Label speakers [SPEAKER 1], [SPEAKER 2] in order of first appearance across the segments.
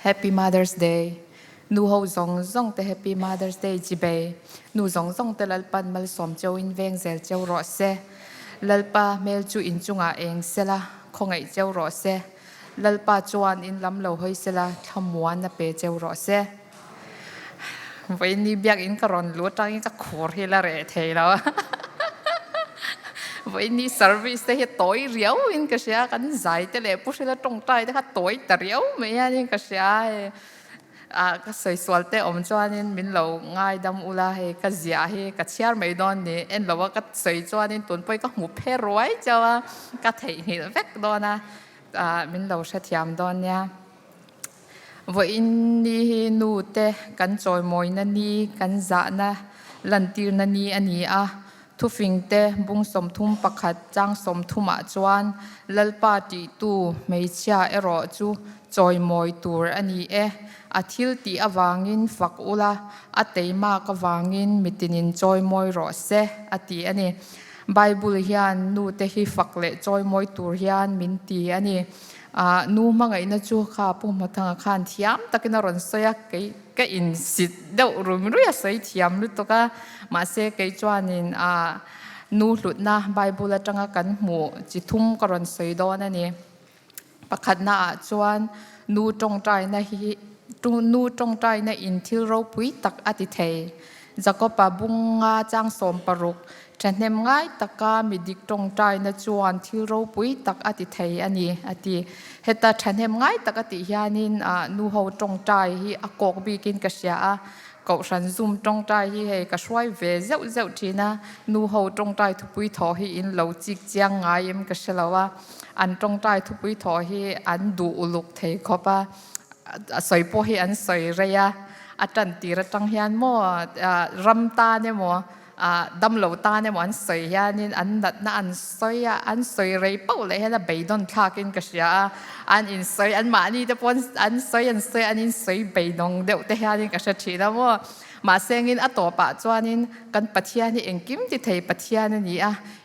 [SPEAKER 1] Happy Mother's Day นูเฮาซองแต่ Happy Mother's Day จีเบนูซองแต่ลัลปันมัลสมเจ้าอินเวงเซลเจ้ารอเซลัลปาเมลจูอินจุงอาเองเซละคงไอเจ้ารอเซลัลปาจวนอินลำเหลาเฮยเซละทำวันนะเปเจ้ารอเซวันนี้เบียกอินกรอนรู้จังอินก็ขอให้ละเรเทแล้ววันนี้ service แต่ตัวเรียวอินก็เสียกันใจแต่เลยผู้ชายตรงใจแต่ค่ะตัวแต่เรียวไม่ยันอินก็เสียก็สวยสวยแต่อมจวนอินมินเราง่ายดำอุลาเฮก็เสียเฮก็เชียร์ไม่โดนนี่เอ็นเราว่าก็สวยจวนอินตุนไปก็หูเพรวยจ้าก็เทียนเวกโดนนะมินเราเสียมโดนเนี่ยวันนี้นูเตกันจอยมอยนันนี่กันจะนะลันตีนันนี่อันนี้ทุฟิงเตบุงสมทุมปักขัดจังสมทุมจวนลัลปาติตูไม่เชื่อเอรอจูจอยมอยตัวอันนี้อาทิลตีอวางินฝักอุลาอาเตยมากวางินมิตินินจอยมอยรอเซอาตีอันนี้ไบเบิลเฮียนนูเตฮิฝักเละจอยมอยตัวเฮียนมินตีอันนี้นูมังไงนะจูข้าปุ่มมาทางข้านเทียมตะกินรอนเสียก็อินสิดเดารู้ไม่รู้อย่าใส่เทียมหรือตัวก็มาเสกจวนนินนูหลุดนะไบเบิลจังกันหมู่จิทุ่มกรอนใส่ดอนนั่นนี่ประคัดนะจวนนูจงใจนะฮินูจงใจนะอินทิเราปุยตักอติเทจะก็ปะบุงงาจังสมปรุกฉันเห็นง่ายตะกามีดิกตรงใจนะจวนที่เราปุยตักอติเทอันนี้อติเหตุฉันเห็นง่ายตะกติยานินนูเฮาตรงใจที่อากอกบีกินกษยาก็ฉันซุ่มตรงใจที่ให้กช่วยเวเจ้าทีนะนูเฮาตรงใจทุกปุยทอที่อินเหลาจิกเจียงง่ายมกษลาวะอันตรงใจทุกปุยทอที่อันดูอุลุกเทขบะสวยโพให้อันสวยเรียอาจารย์ตีระจังเฮียนมั่วรำตาเนี่ยมั่วดำเหลาตาเนี่ยมันสวยยานี่อันดัดน่ะอันสวยเรยเป้าเลยให้ละใบดอนข้ากินกระเสียอันอินสวยอันมานี่แต่ปนอันสวยอันอินสวยใบดองเดี๋ยวแต่ฮานี่กระเสียทีนะว่ามาเสียงอินอัตโตปะจวนอินกันปัทยานี่เองกิมติเทปัทยานี่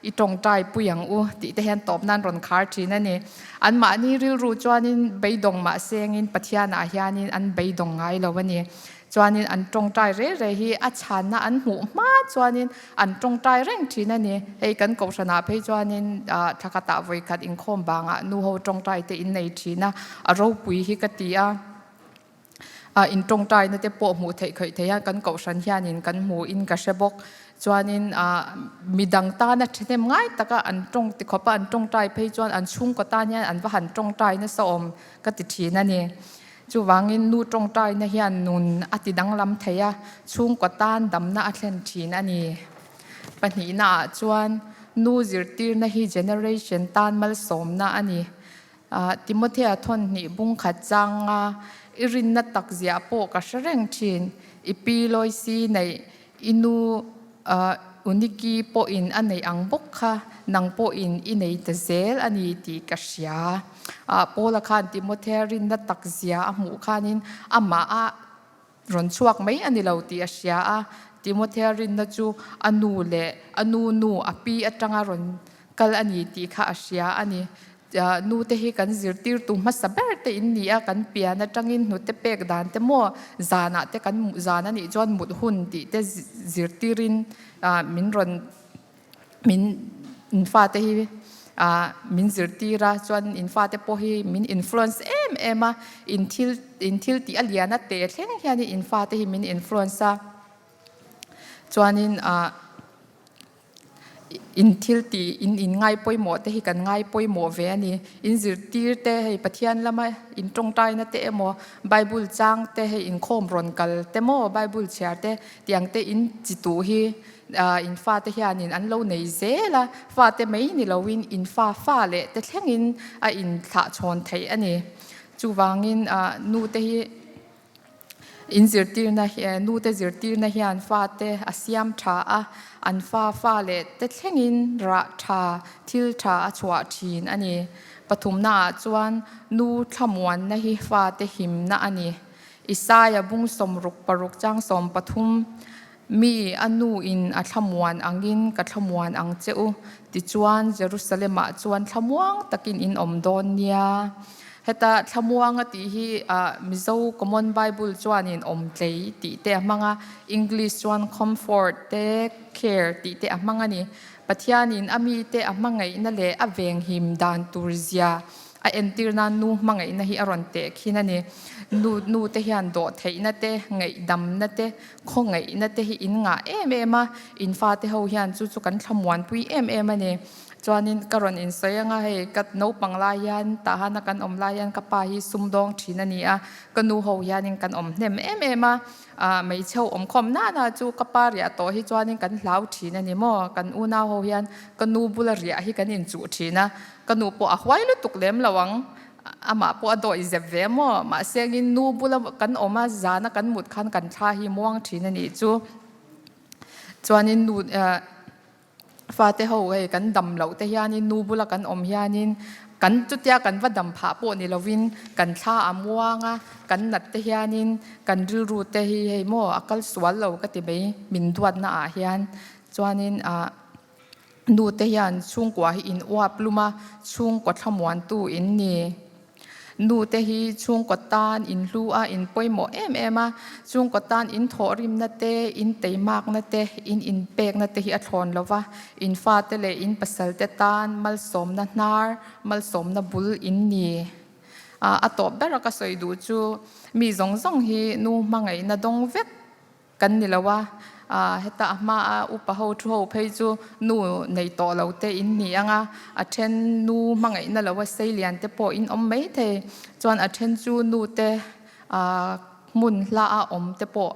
[SPEAKER 1] อีตรงใจปุยยังติแต่ฮันตอบนั่นรอนคาร์ทีนั่นนี่อันมานี่รู้จวนอินใบดองมาเสียงอินปัทยาหน้าฮานี่อันใบดองไงแล้ววันนี้จวนนินอันตรงใจเร่ฮีอาชานะอันหูมาจวนนินอันตรงใจเร่งทีนั่นนี่ให้กันกษณะเพจวนนินทักตะไว้กัดอินคอมบางนูเฮาตรงใจแต่อินในทีนะเราปุยฮิกติอินตรงใจนั่นแต่ปวดหูเทยเคยเทียกันกษณะนินกันหูอินกระเชบกจวนนินมีดังตานะเช่นง่ายแต่ก็อันตรงติขบอันตรงใจเพจวนอันชุ่มก็ตาเนี่ยอันว่าหันตรงใจนั่นสมก็ติดทีนั่นนี่จูวางินนูตรงใจนะเฮียนนุนอติดังลำเทียชุ่มกว่าตานดำหน้าเช่นทีนั่นนี่ปัญหาจวนนูจิรตีนะฮีเจเนอเรชันตานมัลสมนะอันนี้ติโมเทียทนนี่บุงขัดจังอิรินนัตักเสียโปกระเสรงชินอีปีลอยซีในอินูอุนิกีโปอินอันในอังบกค่ะนังโปอินอินในเตเซลอันนี้ตีกษยาโปละคันติโมเทรินนัตักเสียหมู่คันินอามารอนชวกไม่อันนี้เราตีเสียติโมเทรินนัจูอนูเลอนูอปีอัจังอรอนกัลอันนี้ตีข้าเสียอันนี้นูเตหิกันจิรติรตุมัสเบร์เตอินนี่กันเปียนะจังอินนูเตเป็กดานเตมัวจานะเตกันจานะนี่จวนมุดหุ่นติเตจิรติรินมินรอนมินอินฟาเตหิมินจิรติระจวนอินฟาเตโพหิมินอินฟลูเอนซ์เอ็มอินทิลติอัลยานะเตะเท่งแค่นี้อินฟาเตหิมินอินฟลูเอนซ์จวนอินทิลตีอินง่ายป่วยหมดแต่ที่กันง่ายป่วยหมดเวนี่อินจิรตีแต่ให้ปะเทียนละไม่อินตรงใจนะเตะหมอไบเบิลจังแต่ให้อินโคมรอนกัลแต่หมอไบเบิลเชียร์แต่ยังแต่อินจิตูฮีอินฟ้าแต่เฮียนินอันเราในเซละฟ้าแต่ไม่นี่เราวินอินฟ้าเละแต่แค่อินอินถาชนไทยอันนี้จูวางินนูแต่อินจิรตีนะนูแต่จิรตีนะเฮียนฟ้าแต่อาเซียมชาอันฟ้าเละแต่แค่อินระชาทิลชาชวาชีนอันนี้ปฐุมนาจวนนูขมวนนะฮิฟ้าแต่หิมนะอันนี้อิสายบุงสมรุกปรุกจังสมปฐุมมีอนูอินอัฐมวนอังอินกัฐมวนอังเจ้าติจวนเยรูซาเล็มจวนขมวงตะกินอินอมโดนเนีย heta thlamuanga ti hi mizo common bible chuanin omtlei ti te amanga english chuan comfort te care ti te amanga ni pathianin ami te amangai na le aveng him dan turzia a entir na nu mangai na hi aron te khinani nu te hian do theina te ngai dam na te khongai na te hi in nga em a in fa te ho hian chu chu kan thlamuan pui em ani chuanin karon in soyanga he kat no pangla yan ta hana kan omla yan ka pa hi sumdong thina ni a kanu ho yanin kan om hnem em a mai chho om khom na chu ka pa ria to hi chuanin kan hlau thina ni mo kan una ho hian kanu bula ria hi kan in chu thina kanu po a hwai lu tuk lem lawang ama po ado izep ve mo ma sengin nu bula kan oma zana kan mut khan kan tha hi muang thina ni chu chuanin nu fa te ho he kan dam lo te hianin nu bula kan om hianin kan chutia kan va dam pha po ni lovin kan tha amuanga kan nat te hianin kan ru te hi he mo akal swal lo ka ti be min duat na a hian chuanin nu te hian chung kwa hi in wa pluma chung ko thamuan tu in ni nu te hi chung ko tan in lu a in poimo em a chung ko tan in thorim na te in teimak na te in pek na te hi a thon lova in fa te le in pasal te tan mal som na nar mal som na bul in ni a top bera ka soi du chu mi zong zong hi nu mangai na dong vek kan ni lawa heta ma upa ho thu ho phei chu nu nei to lo te in ni anga a then nu mangai na lawa seilian te po in om mei the chuan a then chu nu te mun la a om te po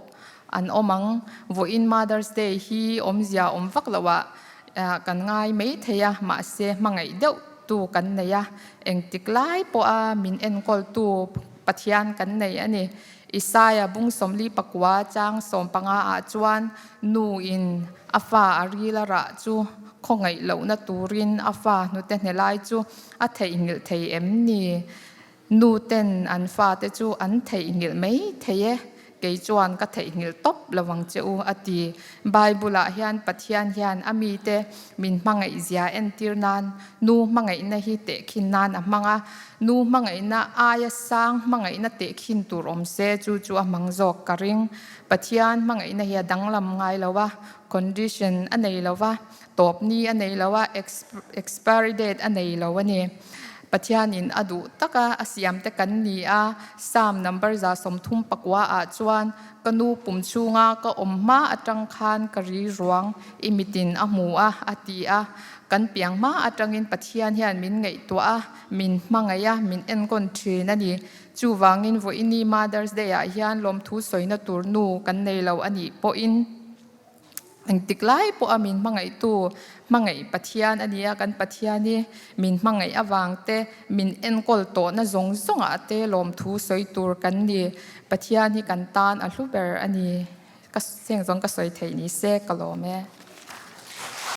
[SPEAKER 1] an omang vo in mother's day hi om zia om vak lawa kan ngai mei theya ma se mangai deuh tu kan neya engtik lai po a min en kol tu pathian kan nei ani Isaya bung somli pakwa chang som panga a chuan nu in afa arila ra chu khongai lo na turin afa nu te hnelai chu a thei ngil thei em ni nu ten an fa te chu an thei ngil mei theye ke chuan ka thei ngil top lawang cheu ati bible a hian pathian hian ami te min mangai zia entir nan nu mangai na hi te khin nan a manga nu mangai na aya sang mangai na te khin tur om se chu a mangjok karing pathian mangai na hi danglam ngai lawa condition anei lawa top ni anei lawa expiry date anei lawa ni pathianin adu taka asiam te kan ni a sam number za somthum pakwa a chuan kanu pumchunga ka omma atang khan kari ruang imitin a mu a ati a kan piang ma atangin pathian hian min ngei to a min mangaya min en kon thina ni chu wangin vo ini mother's day a hian lom thu soina tur nu kan nei lo ani po in engtiklai po amin mangai tu mangai pathian ania kan pathiani min mangai awang te min enkol to na zong zonga te lom thu soi tur kan ni pathiani kan tan a hluber ani ka seng zong ka soi thei ni se kalome